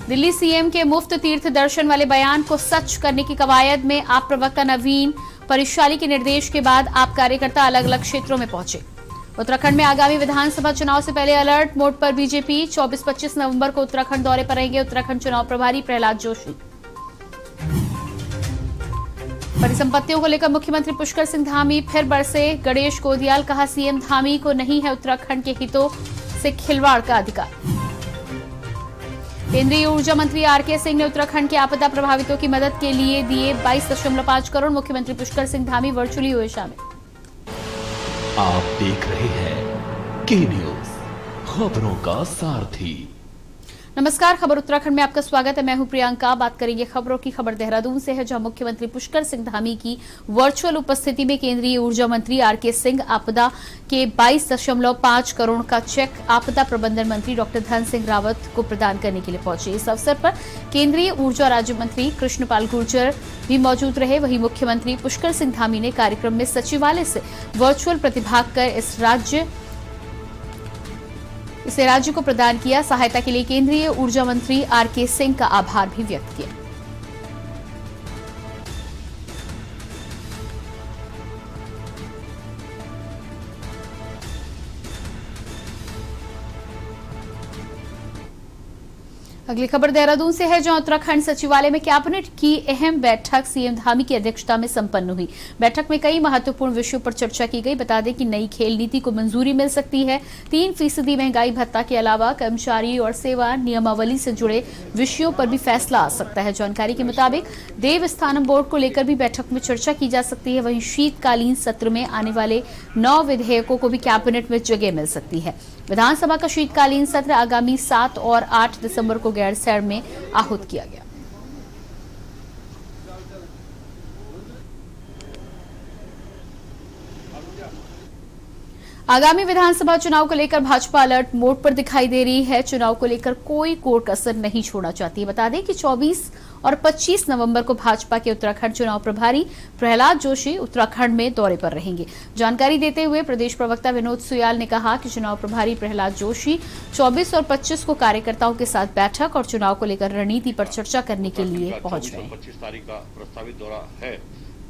Delhi CM के मुफ्त तीर्थ दर्शन वाले बयान को सच करने की कवायद में आप प्रवक्ता नवीन परिशाली के निर्देश के बाद आप कार्यकर्ता अलग अलग क्षेत्रों में पहुंचे। उत्तराखंड में आगामी विधानसभा चुनाव से पहले अलर्ट मोड पर बीजेपी। 24-25 नवंबर को उत्तराखंड दौरे पर रहेंगे उत्तराखंड चुनाव प्रभारी प्रहलाद जोशी। परिसंपत्तियों को लेकर मुख्यमंत्री पुष्कर सिंह धामी फिर बरसे। गणेश गोदियाल कहा, सीएम धामी को नहीं है उत्तराखंड के हितों से खिलवाड़ का अधिकार। केंद्रीय ऊर्जा मंत्री आरके सिंह ने उत्तराखंड के आपदा प्रभावितों की मदद के लिए दिए 22.5 करोड़। मुख्यमंत्री पुष्कर सिंह धामी वर्चुअली हुए शामिल। आप देख रहे हैं के न्यूज, खबरों का सारथी। नमस्कार, खबर उत्तराखंड में आपका स्वागत है। मैं हूं प्रियंका। बात करेंगे खबरों की। खबर देहरादून से है, जहां मुख्यमंत्री पुष्कर सिंह धामी की वर्चुअल उपस्थिति में केंद्रीय ऊर्जा मंत्री आरके सिंह आपदा के 22.5 करोड़ का चेक आपदा प्रबंधन मंत्री डॉक्टर धन सिंह रावत को प्रदान करने के लिए पहुंचे। इस अवसर पर केंद्रीय ऊर्जा राज्य मंत्री कृष्णपाल गुर्जर भी मौजूद रहे। वहीं मुख्यमंत्री पुष्कर सिंह धामी ने कार्यक्रम में सचिवालय से वर्चुअल प्रतिभाग कर इसे राज्य को प्रदान किया। सहायता के लिए केंद्रीय ऊर्जा मंत्री आरके सिंह का आभार भी व्यक्त किया। अगली खबर देहरादून से है, जहां उत्तराखंड सचिवालय में कैबिनेट की अहम बैठक सीएम धामी की अध्यक्षता में संपन्न हुई। बैठक में कई महत्वपूर्ण विषयों पर चर्चा की गई। बता दें कि नई खेल नीति को मंजूरी मिल सकती है। 3% महंगाई भत्ता के अलावा कर्मचारी और सेवा नियमावली से जुड़े विषयों पर भी फैसला आ सकता है। जानकारी के मुताबिक देवस्थानम बोर्ड को लेकर भी बैठक में चर्चा की जा सकती है। वहीं शीतकालीन सत्र में आने वाले 9 विधेयकों को भी कैबिनेट में जगह मिल सकती है। विधानसभा का शीतकालीन सत्र आगामी 7 और 8 दिसंबर को गैरसैंण में आहूत किया गया। आगामी विधानसभा चुनाव को लेकर भाजपा अलर्ट मोड पर दिखाई दे रही है। चुनाव को लेकर कोई कोर कसर नहीं छोड़ना चाहती है। बता दें कि 24 और 25 नवंबर को भाजपा के उत्तराखंड चुनाव प्रभारी प्रहलाद जोशी उत्तराखंड में दौरे पर रहेंगे। जानकारी देते हुए प्रदेश प्रवक्ता विनोद सुयाल ने कहा कि चुनाव प्रभारी प्रहलाद जोशी 24 और 25 को कार्यकर्ताओं के साथ बैठक और चुनाव को लेकर रणनीति पर चर्चा करने के लिए पहुंच रहे हैं। 25 तारीख का प्रस्तावित दौरा है।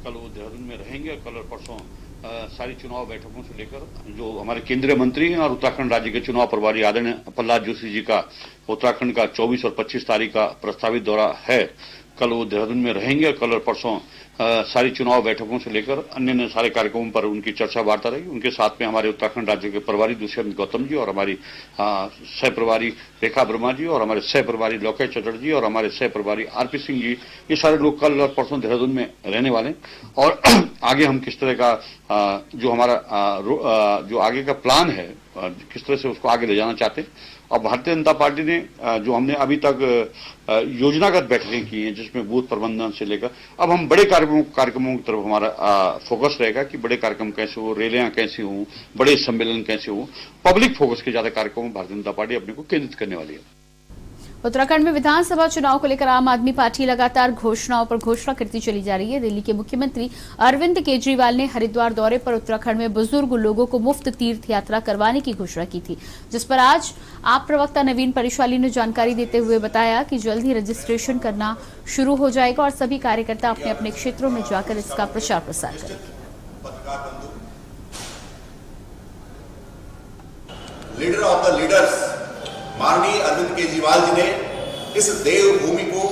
कल वो देहरादून में रहेंगे। कल और परसों सारी चुनाव बैठकों से लेकर जो हमारे केंद्रीय मंत्री हैं और उत्तराखंड राज्य के चुनाव प्रभारी आदरणीय प्रहलाद जोशी जी का उत्तराखंड का 24 और 25 तारीख का प्रस्तावित दौरा है। कल वो देहरादून में रहेंगे। कल और परसों सारी चुनाव बैठकों से लेकर अन्य सारे कार्यक्रमों पर उनकी चर्चा वार्ता रहेगी। उनके साथ में हमारे उत्तराखंड राज्य के प्रभारी दुष्यंत गौतम जी और हमारी सह प्रभारी रेखा वर्मा जी और हमारे सह प्रभारी लोकेश चटर्जी और हमारे सह प्रभारी आरपी सिंह जी, ये सारे लोग कल और परसों देहरादून में रहने वाले। और आगे हम किस तरह का जो हमारा जो आगे का प्लान है, किस तरह से उसको आगे ले जाना चाहते हैं। और भारतीय जनता पार्टी ने जो हमने अभी तक योजनागत बैठकें की हैं, जिसमें बूथ प्रबंधन से लेकर अब हम बड़े कार्यक्रमों की तरफ हमारा फोकस रहेगा कि बड़े कार्यक्रम कैसे हो, रैलियां कैसे हों, बड़े सम्मेलन कैसे हों। पब्लिक फोकस के ज्यादा कार्यक्रमों भारतीय जनता पार्टी अपने को केंद्रित करने वाली है। उत्तराखंड में विधानसभा चुनाव को लेकर आम आदमी पार्टी लगातार घोषणाओं पर घोषणा करती चली जा रही है। दिल्ली के मुख्यमंत्री अरविंद केजरीवाल ने हरिद्वार दौरे पर उत्तराखंड में बुजुर्ग लोगों को मुफ्त तीर्थ यात्रा करवाने की घोषणा की थी, जिस पर आज आप प्रवक्ता नवीन परिशाली ने जानकारी देते हुए बताया कि जल्द ही रजिस्ट्रेशन करना शुरू हो जाएगा और सभी कार्यकर्ता अपने अपने क्षेत्रों में जाकर इसका प्रचार प्रसार करेंगे। लीडर ऑफ द लीडर्स माननीय अरविंद केजरीवाल जी ने इस देवभूमि को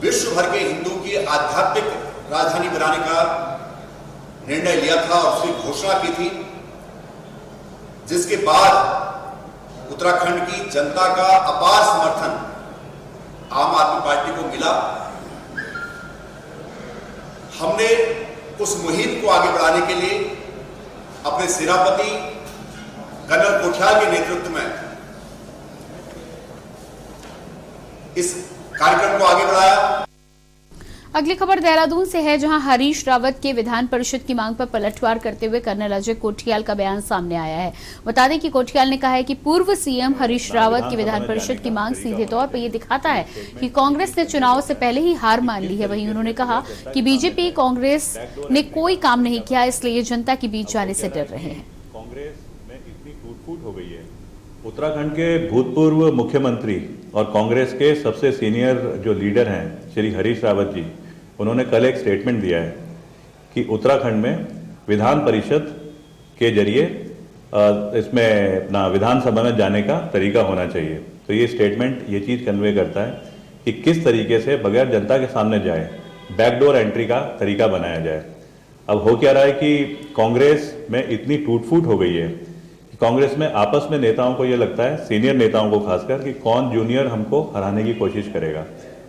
विश्व भर के हिंदू की आध्यात्मिक राजधानी बनाने का निर्णय लिया था और उसकी घोषणा की थी, जिसके बाद उत्तराखंड की जनता का अपार समर्थन आम आदमी पार्टी को मिला। हमने उस मुहिम को आगे बढ़ाने के लिए अपने सेनापति कर्नल कोठियाल के नेतृत्व में इस कार्यक्रम को आगे बढ़ाया। अगली खबर देहरादून से है, जहां हरीश रावत के विधान परिषद की मांग पर पलटवार करते हुए कर्नल अजय कोठियाल का बयान सामने आया है। बता दें कि कोठियाल ने कहा है कि पूर्व सीएम हरीश रावत की विधान परिषद की मांग सीधे तौर पर यह दिखाता है कि कांग्रेस ने चुनाव से पहले ही हार मान ली है। वहीं उन्होंने कहा कि बीजेपी कांग्रेस ने कोई काम नहीं किया, इसलिए जनता के बीच जाने से डर रहे हैं। कांग्रेस में इतनी टूट फूट हो गई है। उत्तराखंड के भूतपूर्व मुख्यमंत्री और कांग्रेस के सबसे सीनियर जो लीडर हैं श्री हरीश रावत जी, उन्होंने कल एक स्टेटमेंट दिया है कि उत्तराखंड में विधान परिषद के जरिए इसमें अपना विधानसभा में जाने का तरीका होना चाहिए। तो ये स्टेटमेंट ये चीज़ कन्वे करता है कि किस तरीके से बगैर जनता के सामने जाए बैकडोर एंट्री का तरीका बनाया जाए। अब हो क्या रहा है कि कांग्रेस में इतनी टूट फूट हो गई है कि कांग्रेस में आपस में नेताओं को ये लगता है, सीनियर नेताओं को खासकर, कि कौन जूनियर हमको हराने की कोशिश करेगा।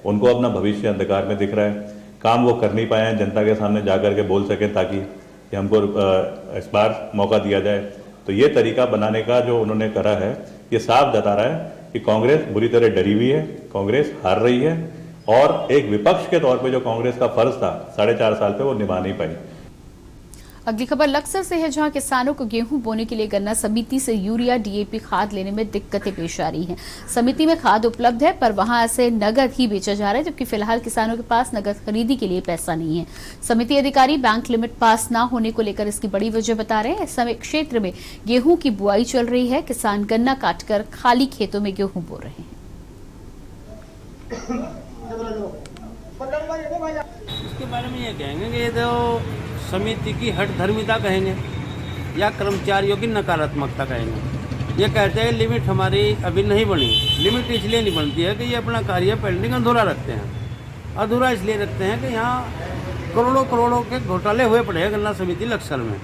उनको अपना भविष्य अंधकार में दिख रहा है, काम वो कर नहीं पाए हैं जनता के सामने जा करके बोल सकें ताकि कि हमको इस बार मौका दिया जाए। तो ये तरीका बनाने का जो उन्होंने करा है, ये साफ बता रहा है कि कांग्रेस बुरी तरह डरी हुई है, कांग्रेस हार रही है और एक विपक्ष के तौर पे जो कांग्रेस का फर्ज था 4.5 साल पे वो निभा नहीं पाई। अगली खबर लक्सर से है, जहां किसानों को गेहूं बोने के लिए गन्ना समिति से यूरिया डीएपी खाद लेने में दिक्कतें पेश आ रही हैं। समिति में खाद उपलब्ध है पर वहां ऐसे नगद ही बेचा जा रहा है, जबकि फिलहाल किसानों के पास नगद खरीदी के लिए पैसा नहीं है। समिति अधिकारी बैंक लिमिट पास न होने को लेकर इसकी बड़ी वजह बता रहे हैं। इस समय क्षेत्र में गेहूं की बुआई चल रही है, किसान गन्ना काटकर खाली खेतों में गेहूं बो रहे हैं। इसके बारे में ये कहेंगे कि ये तो समिति की हठधर्मिता कहेंगे या कर्मचारियों की नकारात्मकता कहेंगे। ये कहते हैं लिमिट हमारी अभी नहीं बनी। लिमिट इसलिए नहीं बनती है कि ये अपना कार्य पेंडिंग अधूरा रखते हैं। अधूरा इसलिए रखते हैं कि यहाँ करोड़ों करोड़ों के घोटाले हुए पड़े हैं गन्ना समिति लक्सर में।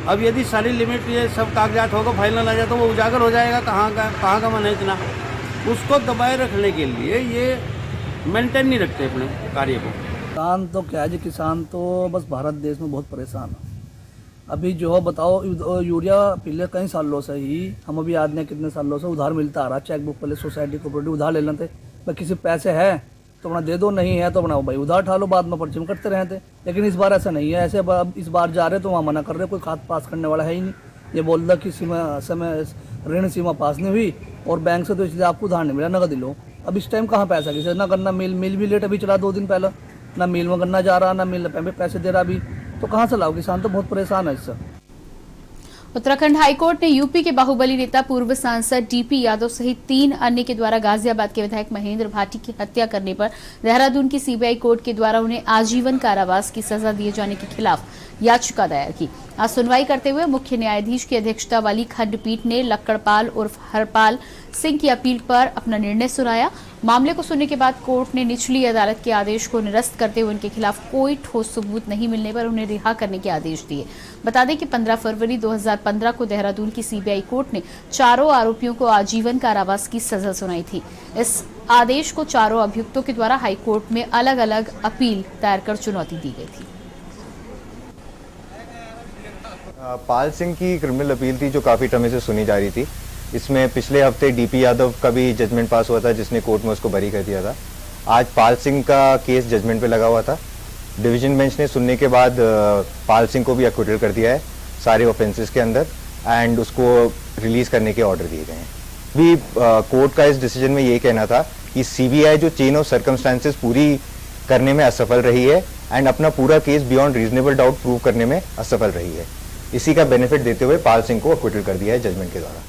अब यदि सारी लिमिट ये सब कागजात होगा फाइनल आ जाए तो वो उजागर हो जाएगा कहाँ का मन है इतना। उसको दबाए रखने के लिए ये मेंटेन नहीं रखते अपने कार्य को। किसान तो क्या है जी, किसान तो बस भारत देश में बहुत परेशान है। अभी जो है बताओ, यूरिया पिछले कई सालों से ही हम अभी याद नहीं कितने सालों से उधार मिलता आ रहा। चेक बुक पहले सोसाइटी कोऑपरेटिव उधार ले लेते, भाई किसी पैसे है तो अपना दे दो, नहीं है तो अपना भाई उधार उठा लो, बाद में पर्चे में करते रहते। लेकिन इस बार ऐसा नहीं है। ऐसे अब इस बार जा रहे तो वहाँ मना कर रहे, कोई खाद पास करने वाला है ही नहीं। ये बोल रहा कि समय ऋण सीमा पास नहीं हुई और बैंक से तो इसलिए आपको उधार नहीं मिला, नगद लो। अब इस टाइम कहाँ पैसा किसी ना करना, मिल भी लेट अभी चला 2 दिन पहले, ना मिल में गन्ना जा रहा, ना मिल पे पैसे दे रहा अभी, तो कहाँ से लाओ। किसान तो बहुत परेशान है इससे। उत्तराखंड हाईकोर्ट ने यूपी के बाहुबली नेता पूर्व सांसद डीपी यादव सहित 3 अन्य के द्वारा गाजियाबाद के विधायक महेंद्र भाटी की हत्या करने पर देहरादून की सीबीआई कोर्ट के द्वारा उन्हें आजीवन कारावास की सजा दिए जाने के खिलाफ याचिका दायर की। आज सुनवाई करते हुए मुख्य न्यायाधीश की अध्यक्षता वाली खंडपीठ ने लक्कड़पाल उर्फ हरपाल सिंह की अपील पर अपना निर्णय सुनाया। मामले को सुनने के बाद कोर्ट ने निचली अदालत के आदेश को निरस्त करते हुए उनके खिलाफ कोई ठोस सबूत नहीं मिलने पर उन्हें रिहा करने के आदेश दिए। बता दें कि 15 फरवरी 2015 को देहरादून की सीबीआई कोर्ट ने चारों आरोपियों को आजीवन कारावास की सजा सुनाई थी। इस आदेश को चारों अभियुक्तों के द्वारा हाईकोर्ट में अलग अलग अपील दायर कर चुनौती दी गई थी। पाल सिंह की क्रिमिनल अपील थी जो काफ़ी समय से सुनी जा रही थी। इसमें पिछले हफ्ते डीपी यादव का भी जजमेंट पास हुआ था जिसने कोर्ट में उसको बरी कर दिया था। आज पाल सिंह का केस जजमेंट पे लगा हुआ था। डिवीजन बेंच ने सुनने के बाद पाल सिंह को भी एक्विटल कर दिया है सारे ऑफेंसेस के अंदर एंड उसको रिलीज करने के ऑर्डर दिए गए हैं। भी कोर्ट का इस डिसीजन में ये कहना था कि सीबीआई जो चेन ऑफ सर्कमस्टांसेस पूरी करने में असफल रही है एंड अपना पूरा case beyond reasonable doubt prove करने में असफल रही है। इसी का बेनिफिट देते हुए पाल सिंह को एक्विटल कर दिया है जजमेंट के द्वारा।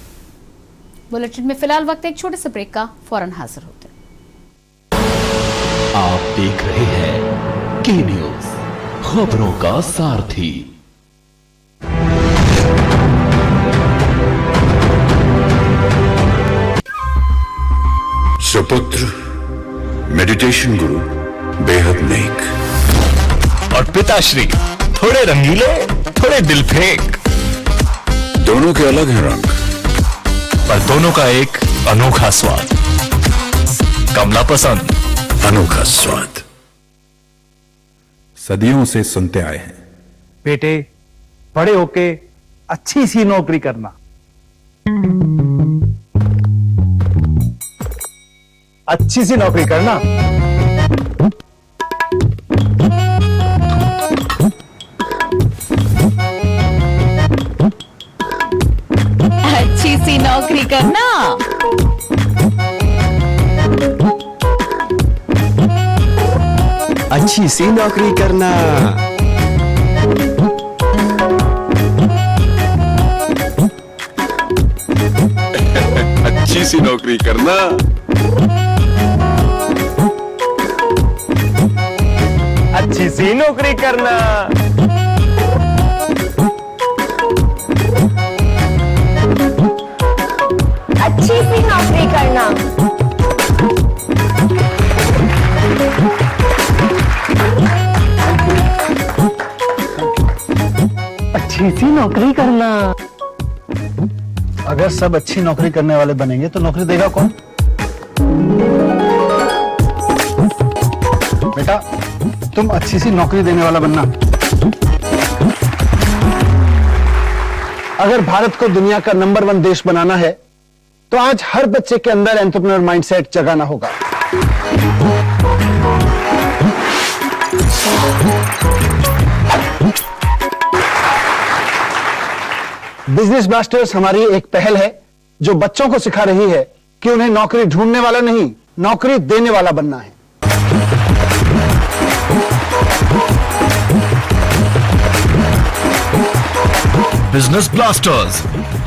बुलेटिन में फिलहाल वक्त एक छोटे से ब्रेक का, फौरन हाजिर होते हैं। आप देख रहे हैं के न्यूज, खबरों का सारथी। सुपुत्र मेडिटेशन गुरु बेहद नेक और पिताश्री थोड़े रंगीले थोड़े दिल फेंक। दोनों के अलग हैं रंग पर दोनों का एक अनोखा स्वाद। कमला पसंद अनोखा स्वाद। सदियों से सुनते आए हैं, बेटे बड़े होके अच्छी सी नौकरी करना, अच्छी सी नौकरी करना। अच्छी सी नौकरी करना। अच्छी सी नौकरी करना। अच्छी सी नौकरी करना। अच्छी सी नौकरी करना, अच्छी सी नौकरी करना, अच्छी सी नौकरी करना। अगर सब अच्छी नौकरी करने वाले बनेंगे तो नौकरी देगा कौन? बेटा, तुम अच्छी सी नौकरी देने वाला बनना। अगर भारत को दुनिया का नंबर 1 देश बनाना है तो आज हर बच्चे के अंदर एंटरप्रेन्योर माइंडसेट जगाना होगा। बिजनेस ब्लास्टर्स हमारी एक पहल है जो बच्चों को सिखा रही है कि उन्हें नौकरी ढूंढने वाला नहीं, नौकरी देने वाला बनना है। बिजनेस ब्लास्टर्स,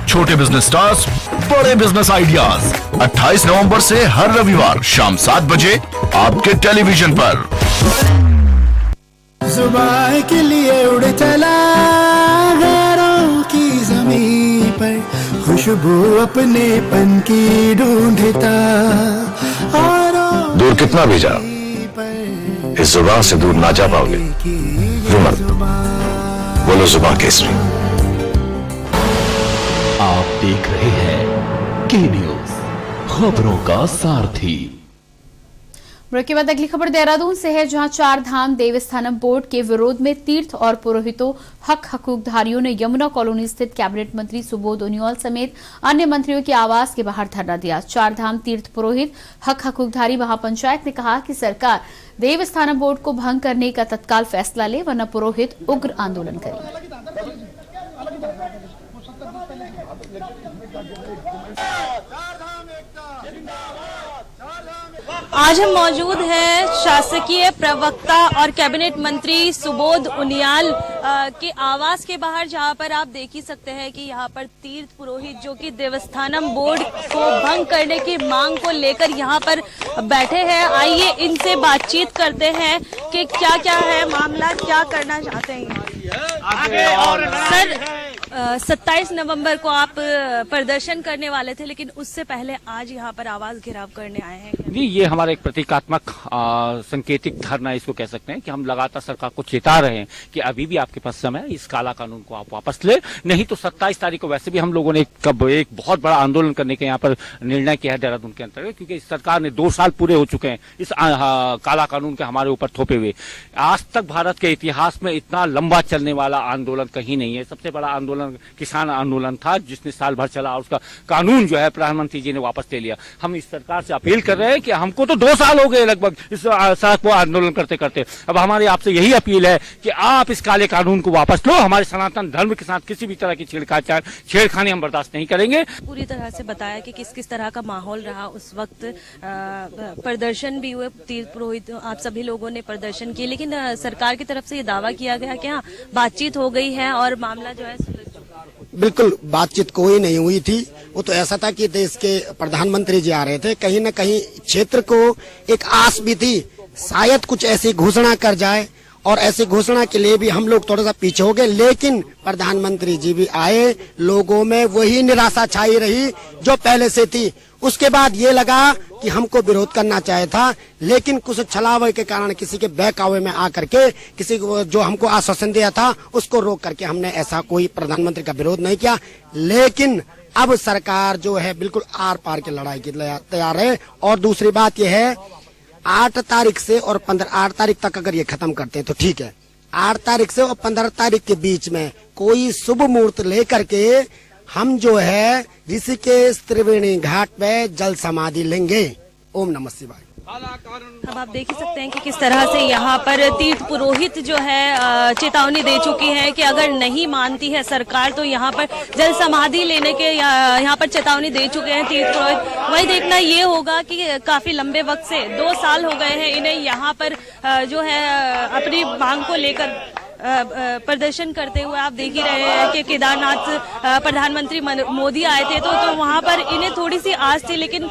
छोटे बिजनेस स्टार्स, बड़े बिजनेस आइडियाज। 28 नवंबर से हर रविवार शाम 7 बजे आपके टेलीविजन पर। जुबान के लिए उड़ चला गैरों की जमीन पर, खुशबू अपने पन की ढूंढता। दूर कितना भी जाओ, इस जुबान से दूर ना जा पाओगे। रुमल, बोलो जुबान केसरी। आप देख रहे हैं के न्यूज, खबरों का सारथी। ब्रेक के बाद अगली खबर देहरादून से है, जहां 4 धाम देवस्थानम बोर्ड के विरोध में तीर्थ और पुरोहितों हकूकधारियों ने यमुना कॉलोनी स्थित कैबिनेट मंत्री सुबोध उनियाल समेत अन्य मंत्रियों के आवास के बाहर धरना दिया। 4 धाम तीर्थ पुरोहित हकूकधारी महापंचायत ने कहा कि सरकार देवस्थानम बोर्ड को भंग करने का तत्काल फैसला ले, वरना पुरोहित उग्र आंदोलन करेंगे। आज हम मौजूद हैं शासकीय प्रवक्ता और कैबिनेट मंत्री सुबोध उनियाल के आवास के बाहर, जहां पर आप देख ही सकते हैं कि यहां पर तीर्थ पुरोहित जो कि देवस्थानम बोर्ड को भंग करने की मांग को लेकर यहां पर बैठे हैं। आइए इनसे बातचीत करते हैं कि क्या क्या है मामला, क्या करना चाहते हैं। सर, 27 नवंबर को आप प्रदर्शन करने वाले थे, लेकिन उससे पहले आज यहाँ पर आवास घेराव करने आए हैं। जी, ये हमारा एक प्रतीकात्मक संकेतिक धरना इसको कह सकते हैं कि हम लगातार सरकार को चेता रहे हैं कि अभी भी आपके पास समय है, इस काला कानून को आप वापस ले, नहीं तो 27 तारीख को वैसे भी हम लोगों ने एक बहुत बड़ा आंदोलन करने के यहाँ पर निर्णय किया है देहरादून के अंतर्गत, क्योंकि इस सरकार ने 2 साल पूरे हो चुके हैं इस काला कानून के हमारे ऊपर थोपे हुए। आज तक भारत के इतिहास में इतना लंबा चलने वाला आंदोलन कहीं नहीं है। सबसे बड़ा आंदोलन किसान आंदोलन था, जिसने साल भर चला और उसका कानून जो है प्रधानमंत्री जी ने वापस ले लिया। हम इस सरकार से अपील कर रहे हैं कि हमको तो 2 साल हो गए लगभग इस सड़क को आंदोलन करते करते। अब हमारी आपसे यही अपील है कि आप इस काले कानून को वापस लो। हमारे सनातन धर्म के साथ किसी भी तरह की छेड़खानी हम बर्दाश्त नहीं करेंगे। पूरी तरह से बताया कि किस किस तरह का माहौल रहा उस वक्त। प्रदर्शन भी हुए, तीर्थ पुरोहित आप सभी लोगों ने प्रदर्शन किए, लेकिन सरकार की तरफ से ये दावा किया गया कि हाँ, बातचीत हो गई है और मामला जो है। बिल्कुल बातचीत कोई नहीं हुई थी। वो तो ऐसा था कि देश के प्रधानमंत्री जी आ रहे थे, कहीं न कहीं क्षेत्र को एक आस भी थी शायद कुछ ऐसी घोषणा कर जाए, और ऐसी घोषणा के लिए भी हम लोग थोड़ा सा पीछे हो गए। लेकिन प्रधानमंत्री जी भी आए, लोगों में वही निराशा छाई रही जो पहले से थी। उसके बाद ये लगा कि हमको विरोध करना चाहिए था, लेकिन कुछ छलावे के कारण किसी के बहकावे में आकर के किसी को जो हमको आश्वासन दिया था उसको रोक करके हमने ऐसा कोई प्रधानमंत्री का विरोध नहीं किया। लेकिन अब सरकार जो है बिल्कुल आर पार की लड़ाई के लिए तैयार है। और दूसरी बात यह है, 8 तारीख से और 8 तारीख तक अगर ये खत्म करते हैं तो ठीक है। 8 तारीख से और 15 तारीख के बीच में कोई शुभ मुहूर्त लेकर के हम जो है ऋषिकेश त्रिवेणी घाट पे जल समाधि लेंगे। ओम नमः शिवाय। अब आप देख ही सकते हैं कि किस तरह से यहाँ पर तीर्थ पुरोहित जो है चेतावनी दे चुकी है कि अगर नहीं मानती है सरकार तो यहाँ पर जल समाधि लेने के यहाँ पर चेतावनी दे चुके हैं तीर्थ पुरोहित। वही देखना ये होगा कि काफी लंबे वक्त से 2 साल हो गए हैं इन्हें यहाँ पर जो है अपनी मांग को लेकर प्रदर्शन करते हुए आप देख ही रहे हैं कि केदारनाथ प्रधानमंत्री मोदी आए थे तो वहां पर इन्हें थोड़ी सी आस थी, लेकिन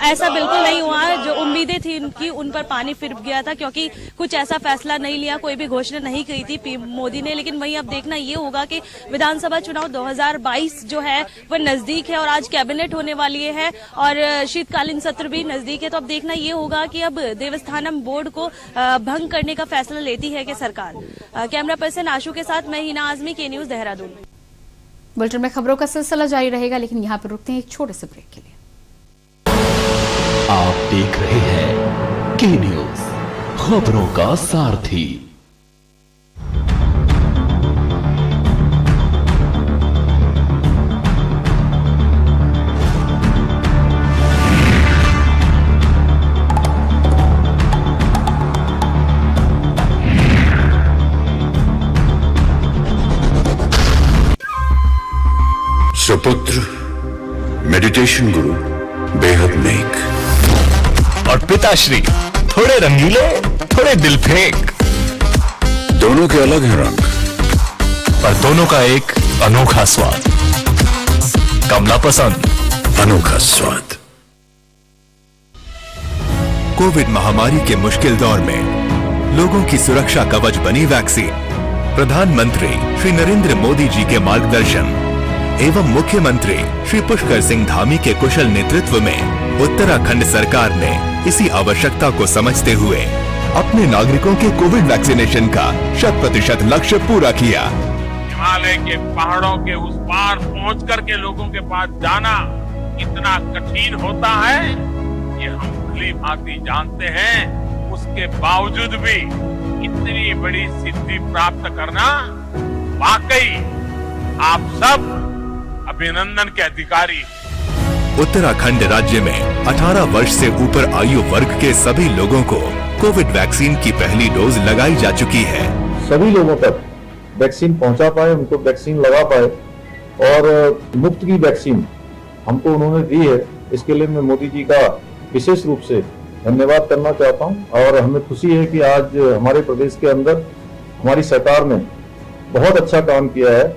ऐसा बिल्कुल नहीं हुआ। जो उम्मीदें थी उनकी, उन पर पानी फिर गया था, क्योंकि कुछ ऐसा फैसला नहीं लिया, कोई भी घोषणा नहीं की थी पीएम मोदी ने। लेकिन वहीं अब देखना ये होगा कि विधानसभा चुनाव 2022 जो है वह नजदीक है और आज कैबिनेट होने वाली है और शीतकालीन सत्र भी नजदीक है। तो अब देखना ये होगा कि अब देवस्थानम बोर्ड को भंग करने का फैसला लेती है कि सरकार। कैमरा पर्सन आशु के साथ मैं हिना आजमी, के न्यूज देहरादून। बुलेटिन में खबरों का सिलसिला जारी रहेगा, लेकिन यहाँ पर रुकते हैं एक छोटे से ब्रेक के लिए। आप देख रहे हैं के न्यूज, खबरों का सारथी। सुपुत्र मेडिटेशन गुरु बेहद नेक और पिताश्री थोड़े रंगीले, थोड़े दिल फेंक। दोनों के अलग हैं रंग, पर दोनों का एक अनोखा स्वाद। कमला पसंद, अनोखा स्वाद। कोविड महामारी के मुश्किल दौर में लोगों की सुरक्षा कवच बनी वैक्सीन। प्रधानमंत्री श्री नरेंद्र मोदी जी के मार्गदर्शन एवं मुख्यमंत्री श्री पुष्कर सिंह धामी के कुशल नेतृत्व में उत्तराखंड सरकार ने इसी आवश्यकता को समझते हुए अपने नागरिकों के कोविड वैक्सीनेशन का 100% लक्ष्य पूरा किया। हिमालय के पहाड़ों के उस पार पहुंच करके लोगों के पास जाना कितना कठिन होता है, ये हम भली भांति जानते हैं। उसके बावजूद भी इतनी बड़ी सिद्धि प्राप्त करना वाकई आप सब अभिनंदन के अधिकारी। उत्तराखंड राज्य में 18 वर्ष से ऊपर आयु वर्ग के सभी लोगों को कोविड वैक्सीन की पहली डोज लगाई जा चुकी है। सभी लोगों तक वैक्सीन पहुंचा पाए, उनको वैक्सीन लगा पाए और मुफ्त की वैक्सीन हमको उन्होंने दी है। इसके लिए मैं मोदी जी का विशेष रूप से धन्यवाद करना चाहता हूं और हमें खुशी है कि आज हमारे प्रदेश के अंदर हमारी सरकार ने बहुत अच्छा काम किया है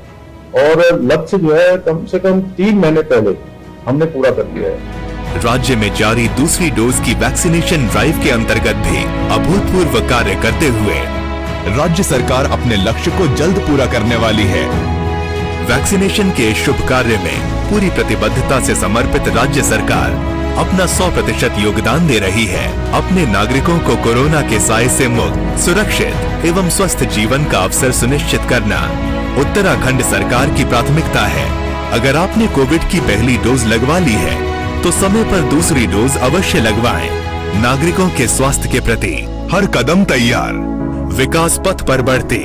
और लक्ष्य जो है कम से कम 3 महीने पहले हमने पूरा कर दिया है। राज्य में जारी दूसरी डोज की वैक्सीनेशन ड्राइव के अंतर्गत भी अभूतपूर्व कार्य करते हुए राज्य सरकार अपने लक्ष्य को जल्द पूरा करने वाली है। वैक्सीनेशन के इस शुभ कार्य में पूरी प्रतिबद्धता से समर्पित राज्य सरकार अपना 100% योगदान दे रही है। अपने नागरिकों को कोरोना के साए से मुक्त, सुरक्षित एवं स्वस्थ जीवन का अवसर सुनिश्चित करना उत्तराखंड सरकार की प्राथमिकता है। अगर आपने कोविड की पहली डोज लगवा ली है तो समय पर दूसरी डोज अवश्य लगवाएं। नागरिकों के स्वास्थ्य के प्रति हर कदम तैयार, विकास पथ पर बढ़ती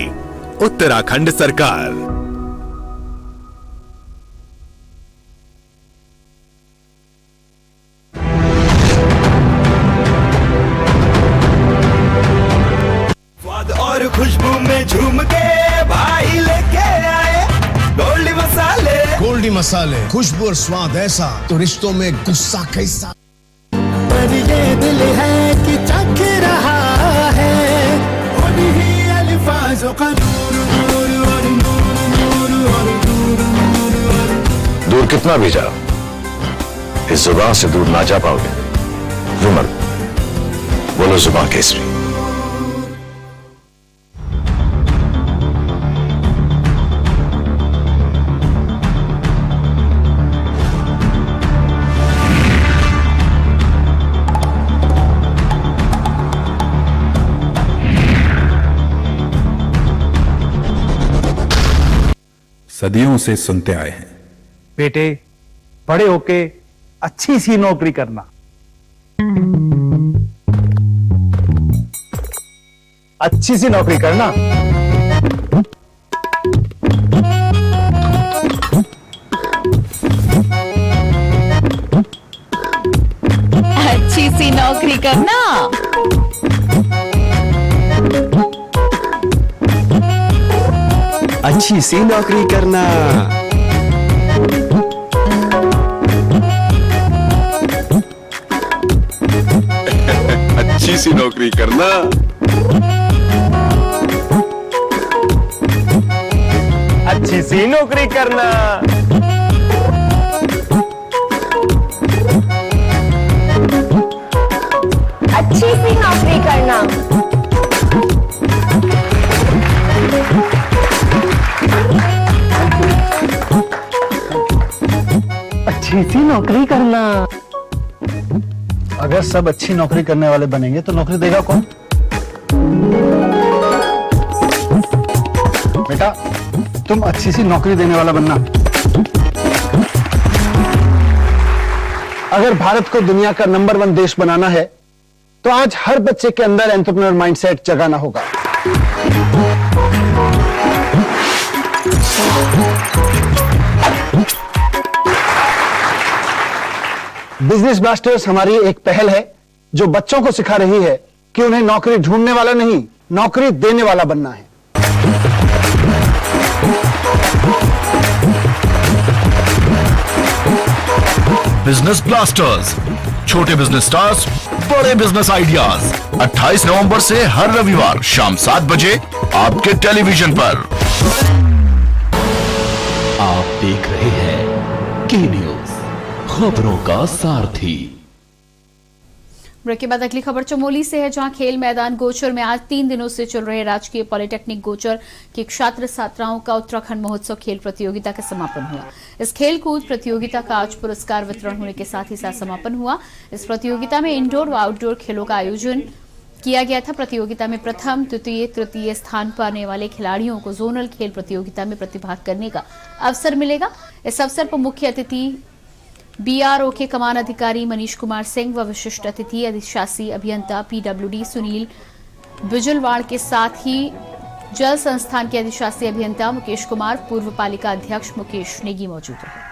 उत्तराखंड सरकार। और खुशबू में झूम के भाई लेके आए गोल्डी मसाले। गोल्डी मसाले, खुशबू और स्वाद ऐसा तो रिश्तों में गुस्सा कैसा। पर ये दिल है कि चख रहा है उन्हीं अल्फाजों का नूर नूर और नूर नूर और नूर नूर और। दूर कितना भी जाओ, इस जुबान से दूर ना जा पाओगे। रुमल बोलो जुबान केसरी। सदियों से सुनते आए हैं, बेटे बड़े होके अच्छी सी नौकरी करना। अच्छी सी नौकरी करना। अच्छी सी नौकरी करना। अच्छी सी नौकरी करना। अच्छी सी नौकरी करना। अच्छी सी नौकरी करना। अच्छी सी नौकरी करना। अच्छी सी नौकरी करना। अगर सब अच्छी नौकरी करने वाले बनेंगे तो नौकरी देगा कौन? बेटा, तुम अच्छी सी नौकरी देने वाला बनना। अगर भारत को दुनिया का नंबर 1 देश बनाना है तो आज हर बच्चे के अंदर एंटरप्रेन्योर माइंडसेट जगाना होगा। बिजनेस ब्लास्टर्स हमारी एक पहल है जो बच्चों को सिखा रही है कि उन्हें नौकरी ढूंढने वाला नहीं, नौकरी देने वाला बनना है। बिजनेस ब्लास्टर्स, छोटे बिजनेस स्टार्स, बड़े बिजनेस आइडियाज। 28 नवंबर से हर रविवार शाम 7 बजे आपके टेलीविजन पर। आप देख रहे हैं के न्यूज, खबरों का सारथी। ब्रेक के बाद अगली खबर चमोली से है, जहां खेल मैदान गोचर में आज 3 दिनों से चल रहे राजकीय पॉलिटेक्निक गोचर के छात्र छात्राओं का उत्तराखंड महोत्सव खेल प्रतियोगिता का समापन हुआ। इस खेल कूद प्रतियोगिता का आज पुरस्कार वितरण होने के साथ ही साथ समापन हुआ। इस प्रतियोगिता में इंडोर व आउटडोर खेलों का आयोजन किया गया था। प्रतियोगिता में प्रथम, द्वितीय, तृतीय स्थान पर आने वाले खिलाड़ियों को जोनल खेल प्रतियोगिता में प्रतिभाग करने का अवसर मिलेगा। इस अवसर पर मुख्य अतिथि बीआरओ के कमान अधिकारी मनीष कुमार सिंह व विशिष्ट अतिथि अधिशासी अभियंता पीडब्ल्यूडी सुनील बिजलवाड़ के साथ ही जल संस्थान के अधिशासी अभियंता मुकेश कुमार, पूर्व पालिका अध्यक्ष मुकेश नेगी मौजूद रहे।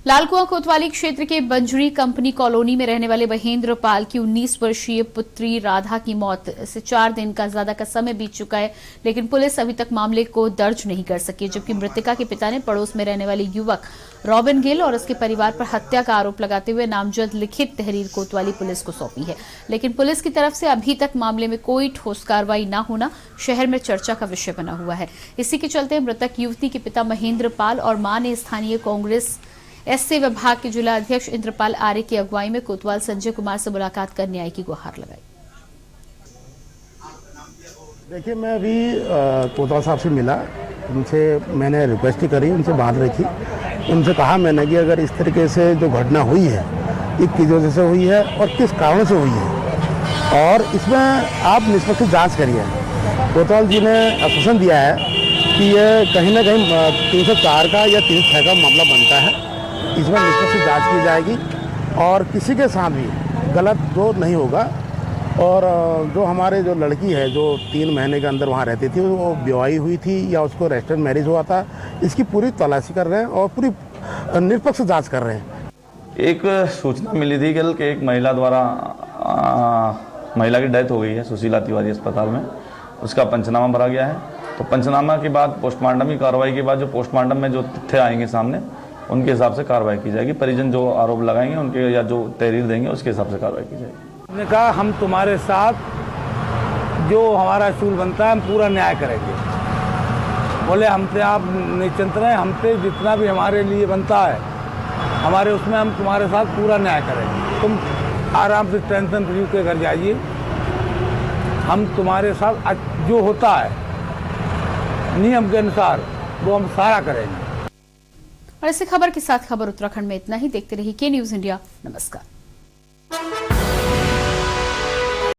लालकुआं कोतवाली क्षेत्र के बंजरी कंपनी कॉलोनी में रहने वाले महेंद्र पाल की 19 वर्षीय पुत्री राधा की मौत से 4 दिन का ज्यादा का समय बीत चुका है, लेकिन पुलिस अभी तक मामले को दर्ज नहीं कर सकी। जबकि मृतका के पिता ने पड़ोस में रहने वाले युवक रॉबिन गिल और उसके परिवार पर हत्या का आरोप लगाते हुए नामजद लिखित तहरीर कोतवाली पुलिस को सौंपी है, लेकिन पुलिस की तरफ से अभी तक मामले में कोई ठोस कार्रवाई न होना शहर में चर्चा का विषय बना हुआ है। इसी के चलते मृतक युवती के पिता महेंद्र पाल और मां ने स्थानीय कांग्रेस एससी विभाग के जिला अध्यक्ष इंद्रपाल आर्य की अगुवाई में कोतवाल संजय कुमार से मुलाकात कर न्याय की गुहार लगाई। देखिए, मैं अभी कोतवाल साहब से मिला, उनसे मैंने रिक्वेस्ट करी, उनसे बात रखी, उनसे कहा मैंने कि अगर इस तरीके से जो घटना हुई है ये किस वजह से हुई है और किस कारण से हुई है और इसमें आप निष्पक्ष जांच करिए। कोतवाल जी ने आश्वासन दिया है कि ये कहीं ना कहीं 304 का या 306 का मामला बनता है, इसमें निष्पक्ष जांच की जाएगी और किसी के साथ भी गलत जो नहीं होगा। और जो हमारे जो लड़की है जो 3 महीने के अंदर वहाँ रहती थी, वो ब्याही हुई थी या उसको रजिस्टर्ड मैरिज हुआ था, इसकी पूरी तलाशी कर रहे हैं और पूरी निष्पक्ष जांच कर रहे हैं। एक सूचना मिली थी कल कि एक महिला द्वारा महिला की डेथ हो गई है सुशीला तिवारी अस्पताल में, उसका पंचनामा भरा गया है। तो पंचनामा के बाद पोस्टमार्टम की कार्रवाई के बाद जो पोस्टमार्टम में जो तथ्य आएंगे सामने, उनके हिसाब से कार्रवाई की जाएगी। परिजन जो आरोप लगाएंगे उनके या जो तहरीर देंगे उसके हिसाब से कार्रवाई की जाएगी। हमने कहा हम तुम्हारे साथ जो हमारा असूल बनता है हम पूरा न्याय करेंगे। बोले हमसे आप निश्चिंत रहें, हमसे जितना भी हमारे लिए बनता है हमारे उसमें हम तुम्हारे साथ पूरा न्याय करेंगे। तुम आराम से टेंशन फ्री के घर जाइए, हम तुम्हारे साथ जो होता है नियम के अनुसार वो हम सारा करेंगे। और इसी खबर के साथ खबर उत्तराखंड में इतना ही। देखते रहिए के न्यूज इंडिया। नमस्कार।